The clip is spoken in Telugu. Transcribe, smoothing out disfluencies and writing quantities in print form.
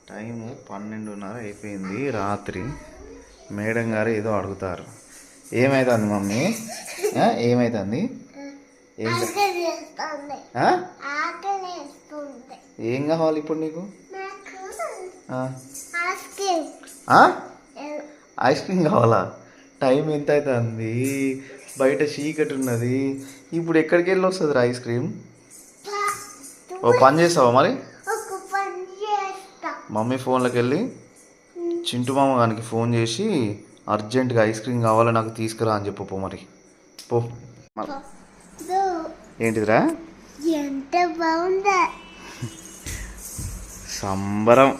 టైము 12:30 అయిపోయింది రాత్రి. మేడం గారు ఏదో అడుగుతారు. ఏమవుతుంది మమ్మీ? ఏమవుతుంది? ఏం కావాలి ఇప్పుడు నీకు? ఐస్ క్రీమ్ కావాలా? టైం ఎంత అవుతుంది? బయట చీకటి ఉన్నది. ఇప్పుడు ఎక్కడికి వెళ్ళి వస్తుంది ఐస్ క్రీమ్? ఓ పని చేస్తావా మరి? మమ్మీ ఫోన్లోకి వెళ్ళి చింటు మామ గారికి ఫోన్ చేసి అర్జెంటుగా ఐస్ క్రీమ్ కావాలి నాకు తీసుకురా అని చెప్పు. పో మరి పో. ఏంటిదిరా? ఎంత బాగుందా సంబరం.